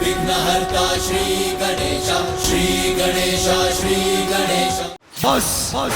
विघ्नहर्ता श्री गणेश, श्री गणेश, श्री गणेश। बस बस,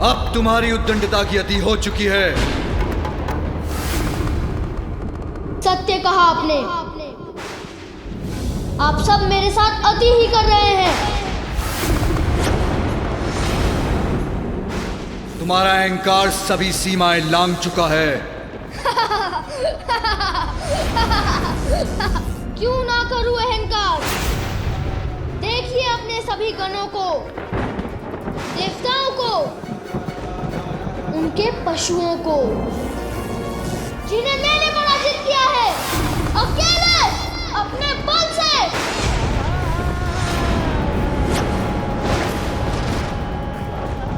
अब तुम्हारी उद्दंडता की अति हो चुकी है। सत्य कहा आपने। आप सब मेरे साथ अति ही कर रहे हैं। तुम्हारा अहंकार सभी सीमाएं लांघ चुका है। क्यों ना करूं अहंकार? देखिए अपने सभी गणों को, देवताओं को, उनके पशुओं को, जिन्हें मैंने पराजित किया है अकेले अपने बल से।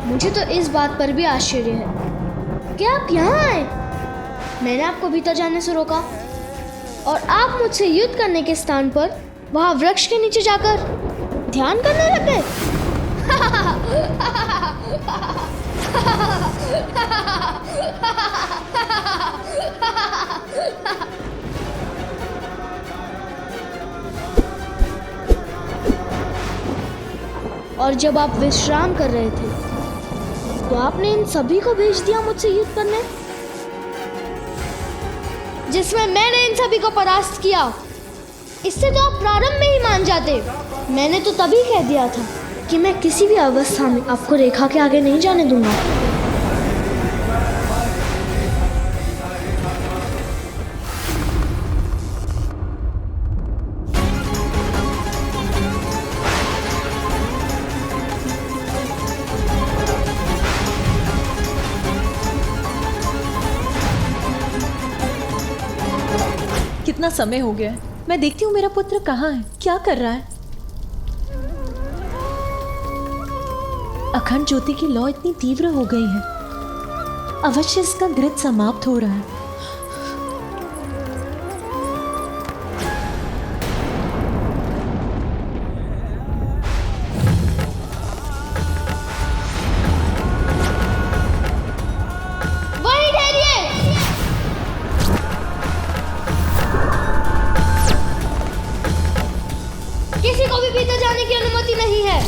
मुझे तो इस बात पर भी आश्चर्य है कि आप यहाँ आए। मैंने आपको भीतर जाने से रोका और आप मुझसे युद्ध करने के स्थान पर वहाँ वृक्ष के नीचे जाकर ध्यान करने लग गए। और जब आप विश्राम कर रहे थे तो आपने इन सभी को भेज दिया मुझसे युद्ध करने, जिसमें मैंने इन सभी को परास्त किया। इससे तो आप प्रारंभ में ही मान जाते। मैंने तो तभी कह दिया था कि मैं किसी भी अवस्था में आपको रेखा के आगे नहीं जाने दूंगा। कितना समय हो गया है, मैं देखती हूँ मेरा पुत्र कहाँ है, क्या कर रहा है। अखंड ज्योति की लौ इतनी तीव्र हो गई है, अवश्य इसका घृत समाप्त हो रहा है। वहीं ठहरिए। किसी को भी भीतर जाने की अनुमति नहीं है।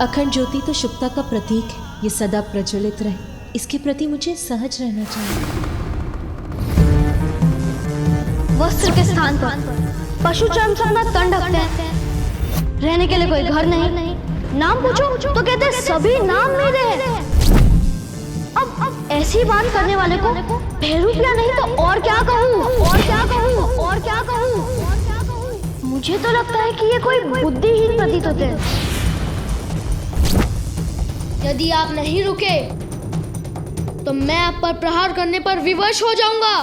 अखंड ज्योति तो शुभता का प्रतीक है, ये सदा प्रज्वलित रहे, इसके प्रति मुझे सहज रहना चाहिए। वस्त्र के स्थान पर पशु चर्म से अपना तन ढकते हैं। रहने के लिए कोई घर नहीं। नाम पूछो तो कहते हैं सभी नाम मेरे हैं। अब ऐसी बात करने वाले को बहरूपिया नहीं तो और क्या कहूँ, और क्या कहूँ, और क्या कहूँ। मुझे तो लगता है कि ये कोई बुद्धिहीन प्रतीत होते हैं। यदि आप नहीं रुके तो मैं आप पर प्रहार करने पर विवश हो जाऊंगा।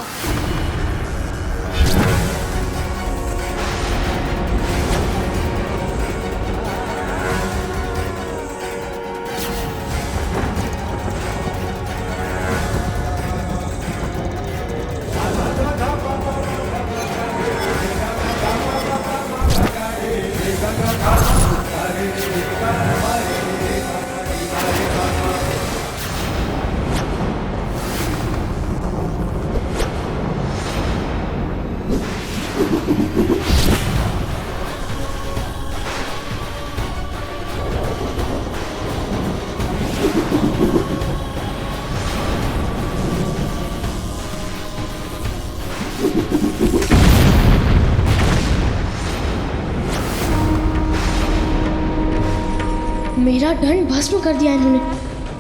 मेरा दंड भस्म कर दिया इन्होंने।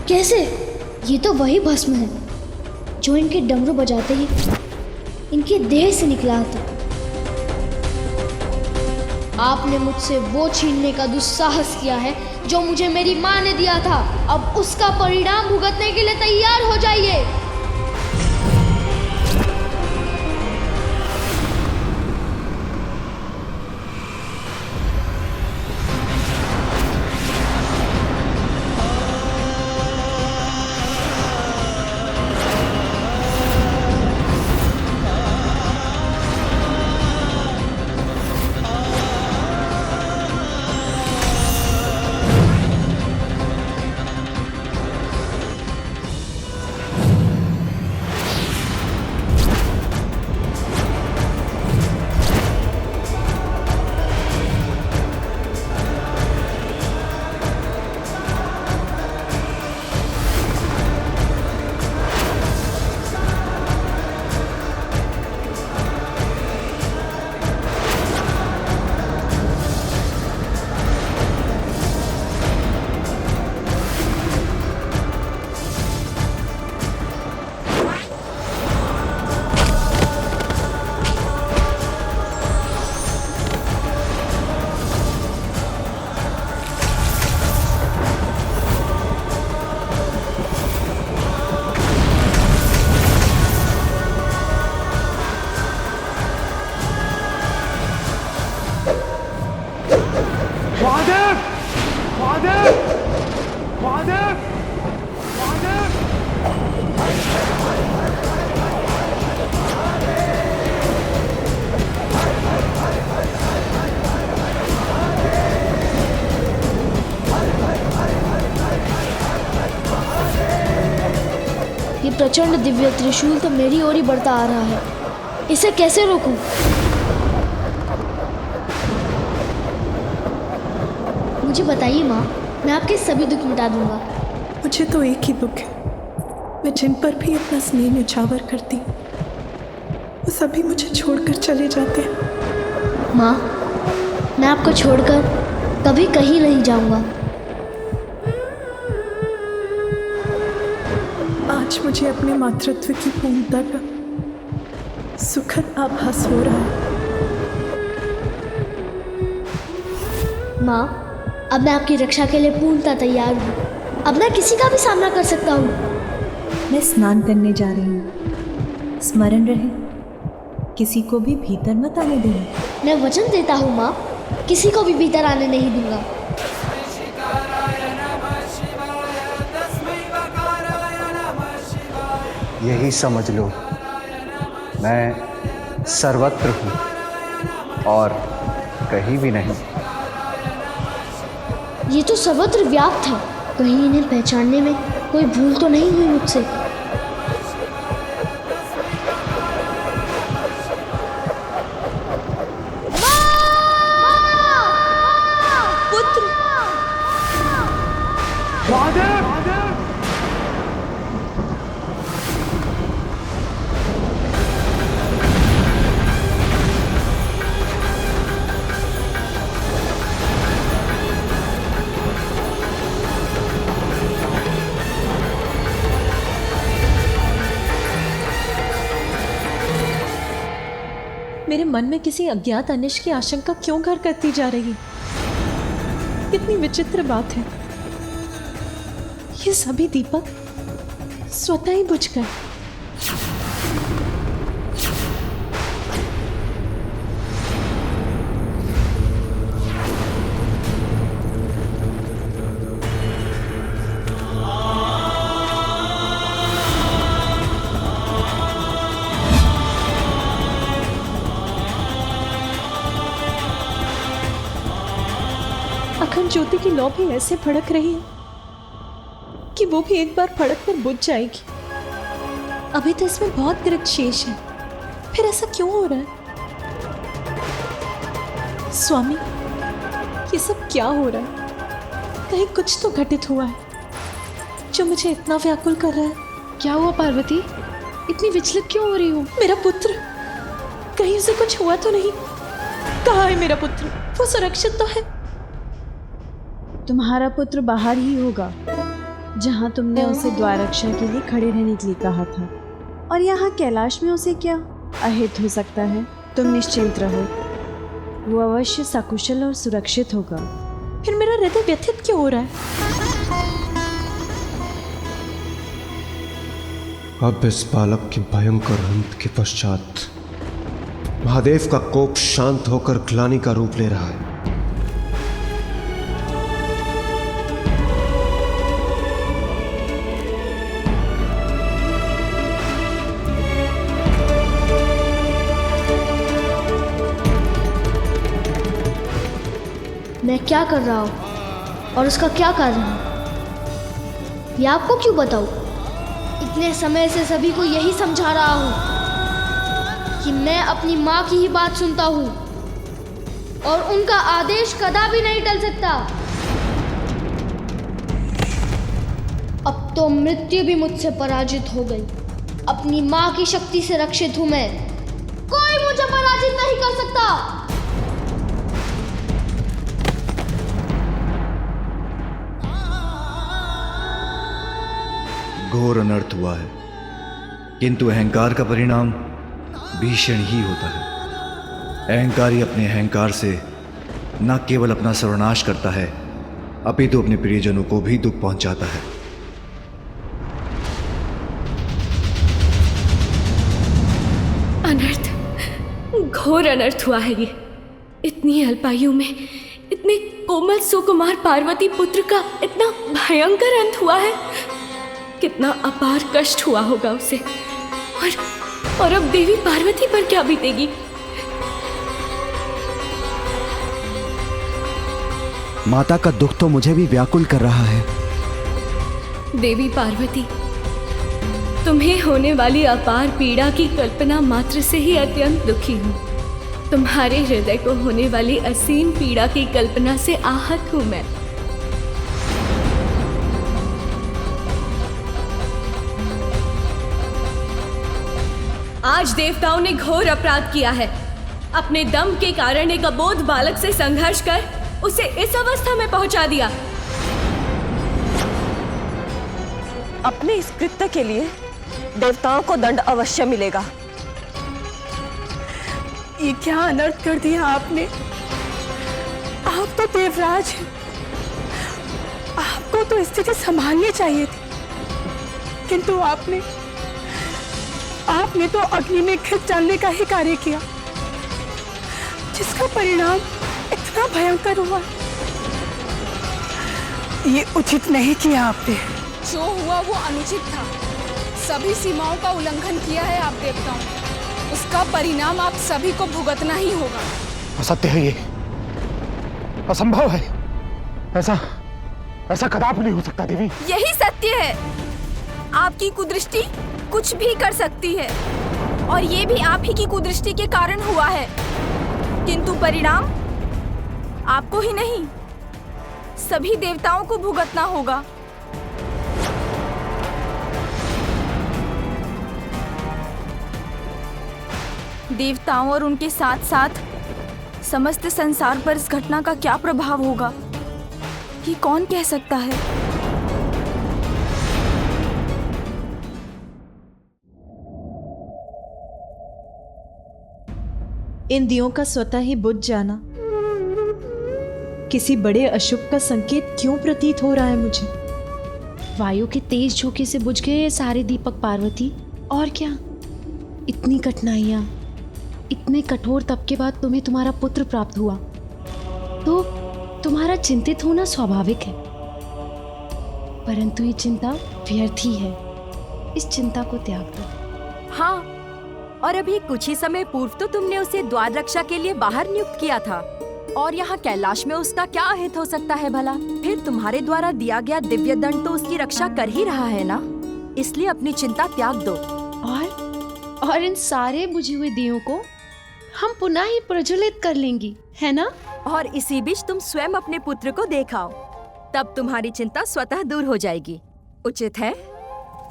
कैसे? ये तो वही भस्म है जो इनके डमरू बजाते ही इनके देह से निकला था। आपने मुझसे वो छीनने का दुस्साहस किया है जो मुझे मेरी माँ ने दिया था। अब उसका परिणाम भुगतने के लिए तैयार हो जाइए। प्रचंड दिव्य त्रिशूल तो मेरी ओर ही बढ़ता आ रहा है। इसे कैसे रोकूं? मुझे बताइए माँ, मैं आपके सभी दुख मिटा दूंगा। मुझे तो एक ही दुख है, मैं जिन पर भी अपना स्नेह न्यौछावर करती हूँ वो सभी मुझे छोड़कर चले जाते हैं। माँ, मैं आपको छोड़कर कभी कहीं नहीं जाऊंगा। आज मुझे अपने मातृत्व की पूर्णता का सुखद आभास हो रहा है। माँ, अब मैं आपकी रक्षा के लिए पूर्णतः तैयार हूँ। अब मैं किसी का भी सामना कर सकता हूँ। मैं स्नान करने जा रही हूँ, स्मरण रहे किसी को भी भीतर मत आने देना। मैं वचन देता हूँ माँ, किसी को भी भीतर आने नहीं दूंगा। यही समझ लो, मैं सर्वत्र हूँ और कहीं भी नहीं। ये तो सर्वत्र व्याप्त है, कहीं इन्हें पहचानने में कोई भूल तो नहीं हुई मुझसे। मेरे मन में किसी अज्ञात अनिष्ट की आशंका क्यों घर करती जा रही? कितनी विचित्र बात है। ये सभी दीपक स्वतः ही बुझ गए। अखंड ज्योति की लौ भी ऐसे भड़क रही है कि वो भी एक बार भड़क कर बुझ जाएगी। अभी तो इसमें बहुत ग्रत शेष है, फिर ऐसा क्यों हो रहा है? स्वामी, ये सब क्या हो रहा है? कहीं कुछ तो घटित हुआ है जो मुझे इतना व्याकुल कर रहा है। क्या हुआ पार्वती? इतनी विचलित क्यों हो रही हो? मेरा पुत्र, कहीं उसे कुछ हुआ तो नहीं? कहाँ है मेरा पुत्र? वो सुरक्षित तो है? तुम्हारा पुत्र बाहर ही होगा, जहाँ तुमने उसे द्वाररक्षा के लिए खड़े रहने के लिए कहा था। और यहाँ कैलाश में उसे क्या अहित हो सकता है? तुम निश्चिंत रहो, वो अवश्य सकुशल और सुरक्षित होगा। फिर मेरा हृदय व्यथित क्यों हो रहा है? अब इस बालक के भयंकर अंत के पश्चात महादेव का कोप शांत होकर ग्लानि का रूप ले रहा है। मैं क्या कर रहा हूँ और उसका क्या कारण है, ये आपको क्यों बताऊँ? इतने समय से सभी को यही समझा रहा हूँ कि मैं अपनी माँ की ही बात सुनता हूँ और उनका आदेश कदापि नहीं टल सकता। अब तो मृत्यु भी मुझसे पराजित हो गई। अपनी माँ की शक्ति से रक्षित हूँ मैं, कोई मुझे पराजित नहीं कर सकता। घोर अनर्थ हुआ है, किंतु अहंकार का परिणाम भीषण ही होता है। अहंकारी अपने अहंकार से न केवल अपना सर्वनाश करता है, अपितु अपने प्रियजनों को भी दुख पहुंचाता है। अनर्थ, घोर अनर्थ हुआ है ये। इतनी अल्पायु में इतने कोमल सुकुमार पार्वती पुत्र का इतना भयंकर अंत हुआ है। कितना अपार कष्ट हुआ होगा उसे। और अब देवी पार्वती पर क्या बीतेगी? माता का दुख तो मुझे भी व्याकुल कर रहा है। देवी पार्वती, तुम्हें होने वाली अपार पीड़ा की कल्पना मात्र से ही अत्यंत दुखी हूँ। तुम्हारे हृदय को होने वाली असीम पीड़ा की कल्पना से आहत हूँ मैं। आज देवताओं ने घोर अपराध किया है। अपने दम के कारण एक अबोध बालक से संघर्ष कर उसे इस अवस्था में पहुंचा दिया। अपने इस कृत्य के लिए देवताओं को दंड अवश्य मिलेगा। ये क्या अनर्थ कर दिया आपने। आप तो देवराज हैं, आपको तो स्थिति संभालनी चाहिए थी, किंतु आपने तो अग्नि में खिंच डालने का ही कार्य किया, जिसका परिणाम इतना भयंकर हुआ। ये उचित नहीं किया आपने। जो हुआ वो अनुचित था। सभी सीमाओं का उल्लंघन किया है आप देवताओं ने। उसका परिणाम आप सभी को भुगतना ही होगा। असत्य है ये, असंभव है। ऐसा कदापि नहीं हो सकता देवी। यही सत्य है। आपकी कुदृष्टि कुछ भी कर सकती है, और ये भी आप ही की कुदृष्टि के कारण हुआ है, किंतु परिणाम आपको ही नहीं, सभी देवताओं को भुगतना होगा। देवताओं और उनके साथ साथ समस्त संसार पर इस घटना का क्या प्रभाव होगा, ये कौन कह सकता है। इन दियों का स्वतः ही बुझ जाना किसी बड़े अशुभ का संकेत क्यों प्रतीत हो रहा है मुझे। वायु के तेज झोंके से बुझ गए ये सारे दीपक पार्वती। और क्या, इतनी कठिनाइयाँ, इतने कठोर तप के बाद तुम्हें तुम्हारा पुत्र प्राप्त हुआ, तो तुम्हारा चिंतित होना स्वाभाविक है। परंतु ये चिंता व्यर्थ ही है। इस चिंता को त्याग दो। हाँ, और अभी कुछ ही समय पूर्व तो तुमने उसे द्वार रक्षा के लिए बाहर नियुक्त किया था, और यहाँ कैलाश में उसका क्या अहित हो सकता है भला। फिर तुम्हारे द्वारा दिया गया दिव्य दंड तो उसकी रक्षा कर ही रहा है ना, इसलिए अपनी चिंता त्याग दो। और इन सारे बुझे हुए दियों को हम पुनः ही प्रज्वलित कर लेंगी, है ना। और इसी बीच तुम स्वयं अपने पुत्र को देखाओ, तब तुम्हारी चिंता स्वतः दूर हो जाएगी। उचित है।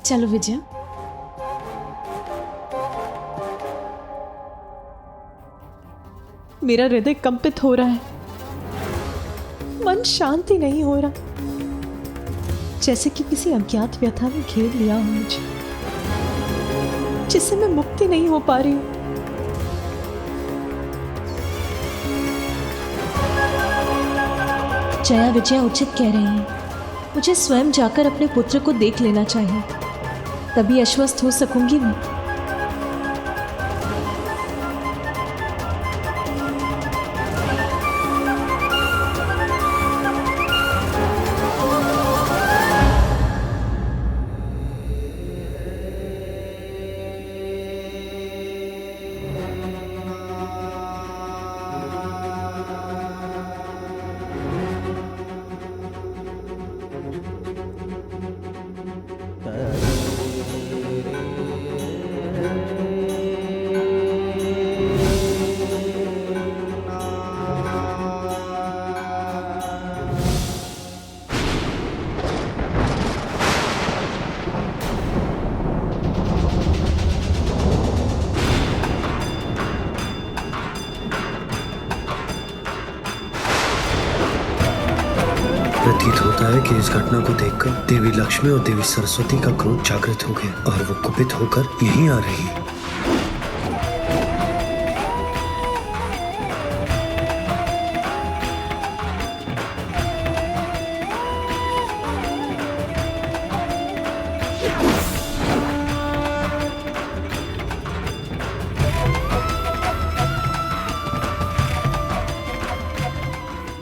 चलो विजय। मेरा हृदय कंपित हो रहा है, मन शांति नहीं हो रहा, जैसे कि किसी अज्ञात व्यथा ने घेर लिया हो मुझे, जिससे मैं मुक्ति नहीं हो पा रही हूं। जया विजया उचित कह रही हैं। मुझे स्वयं जाकर अपने पुत्र को देख लेना चाहिए, तभी आश्वस्त हो सकूंगी मैं। प्रतीत होता है कि इस घटना को देखकर देवी लक्ष्मी और देवी सरस्वती का क्रोध जागृत हो गया और वो कुपित होकर यहीं आ रही है।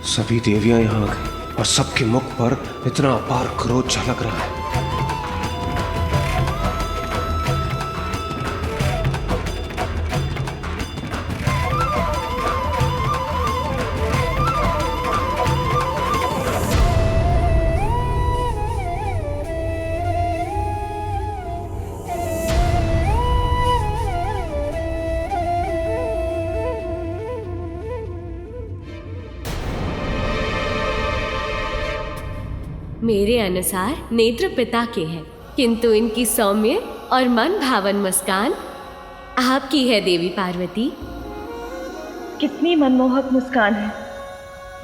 सभी देवियां यहाँ आ गई और सबके मुख पर इतना अपार क्रोध झलक रहा है। मेरे अनुसार नेत्र पिता के हैं, किंतु इनकी सौम्य और मन भावन मुस्कान आपकी है देवी पार्वती। कितनी मनमोहक मुस्कान है,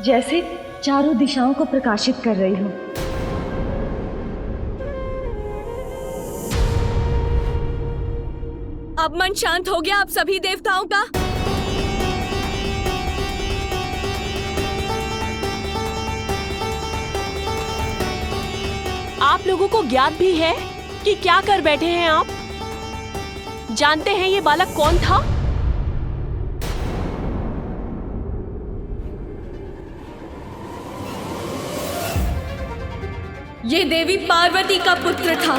जैसे चारों दिशाओं को प्रकाशित कर रही हो। अब मन शांत हो गया आप सभी देवताओं का? आप लोगों को ज्ञात भी है कि क्या कर बैठे हैं आप? जानते हैं ये बालक कौन था? ये देवी पार्वती का पुत्र था।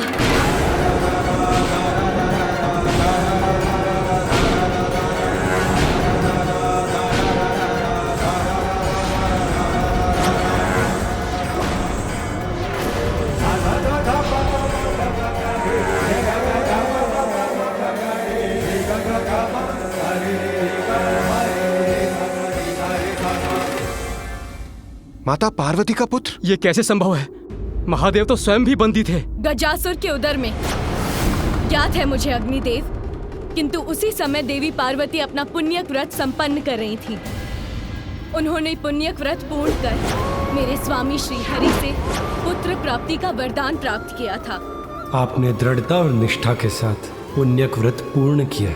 माता पार्वती का पुत्र? ये कैसे संभव है? महादेव तो स्वयं भी बंदी थे। गजासुर के उदर में। ज्ञात है मुझे अग्निदेव, किंतु उसी समय देवी पार्वती अपना पुण्यक व्रत संपन्न कर रही थी। उन्होंने पुण्यक व्रत पूर्ण कर मेरे स्वामी श्री हरि से पुत्र प्राप्ति का वरदान प्राप्त किया था। आपने दृढ़ता और निष्ठा के साथ पुण्यक व्रत पूर्ण किया।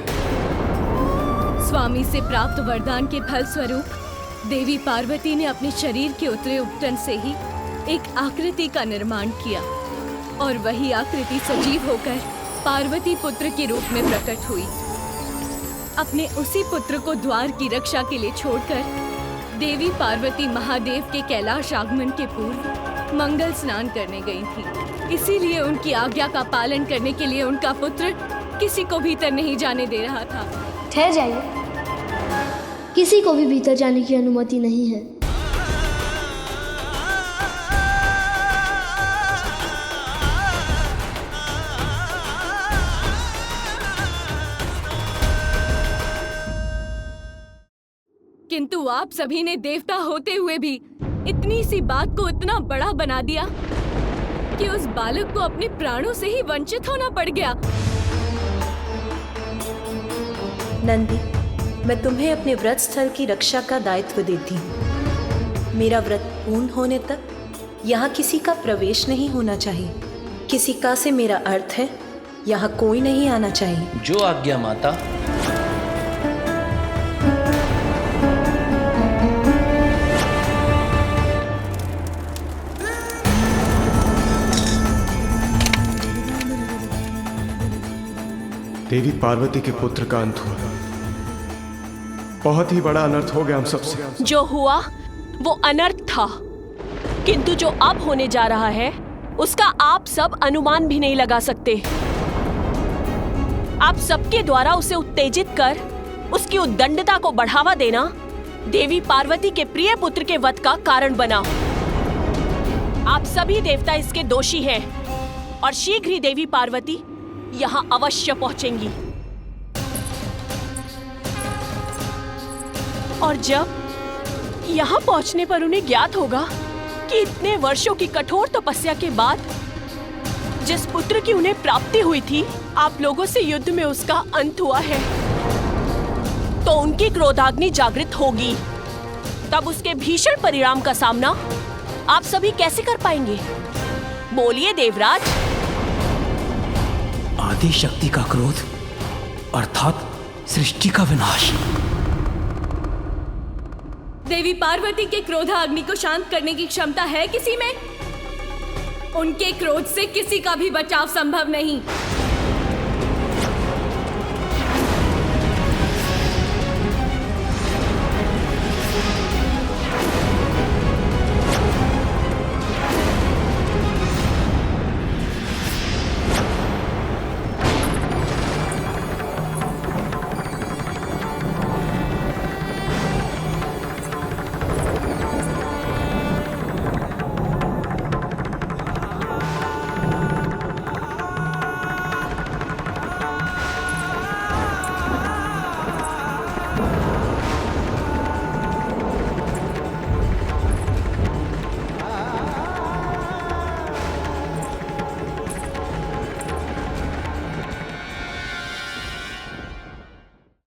स्वामी से प्राप्त वरदान के फल स्वरूप देवी पार्वती ने अपने शरीर के उतरे उपटन से ही एक आकृति का निर्माण किया और वही आकृति सजीव होकर पार्वती पुत्र के रूप में प्रकट हुई। अपने उसी पुत्र को द्वार की रक्षा के लिए छोड़कर देवी पार्वती महादेव के कैलाश आगमन के पूर्व मंगल स्नान करने गई थी। इसीलिए उनकी आज्ञा का पालन करने के लिए उनका पुत्र किसी को भीतर नहीं जाने दे रहा था। ठहर जाइए, किसी को भी भीतर जाने की अनुमति नहीं है। किंतु आप सभी ने देवता होते हुए भी इतनी सी बात को इतना बड़ा बना दिया कि उस बालक को अपने प्राणों से ही वंचित होना पड़ गया। नंदी, मैं तुम्हें अपने व्रत स्थल की रक्षा का दायित्व देती हूँ। मेरा व्रत पूर्ण होने तक यहाँ किसी का प्रवेश नहीं होना चाहिए। किसी का से मेरा अर्थ है यहाँ कोई नहीं आना चाहिए। जो आज्ञा माता। देवी पार्वती के पुत्र का अंत हुआ। बहुत ही बड़ा अनर्थ हो गया हम सबसे। जो हुआ वो अनर्थ था, किंतु जो अब होने जा रहा है उसका आप सब अनुमान भी नहीं लगा सकते। आप सबके द्वारा उसे उत्तेजित कर उसकी उद्दंडता को बढ़ावा देना देवी पार्वती के प्रिय पुत्र के वध का कारण बना। आप सभी देवता इसके दोषी हैं और शीघ्र ही देवी पार्वती यहाँ अवश्य पहुंचेंगी। और जब यहाँ पहुंचने पर उन्हें ज्ञात होगा कि इतने वर्षों की कठोर तपस्या के बाद जिस पुत्र की उन्हें प्राप्ति हुई थी, आप लोगों से युद्ध में उसका अंत हुआ है, तो उनकी क्रोधाग्नि जागृत होगी। तब उसके भीषण परिणाम का सामना आप सभी कैसे कर पाएंगे? बोलिए देवराज। आदि शक्ति का क्रोध अर्थात सृष्टि का विनाश। देवी पार्वती के क्रोधाग्नि को शांत करने की क्षमता है किसी में? उनके क्रोध से किसी का भी बचाव संभव नहीं।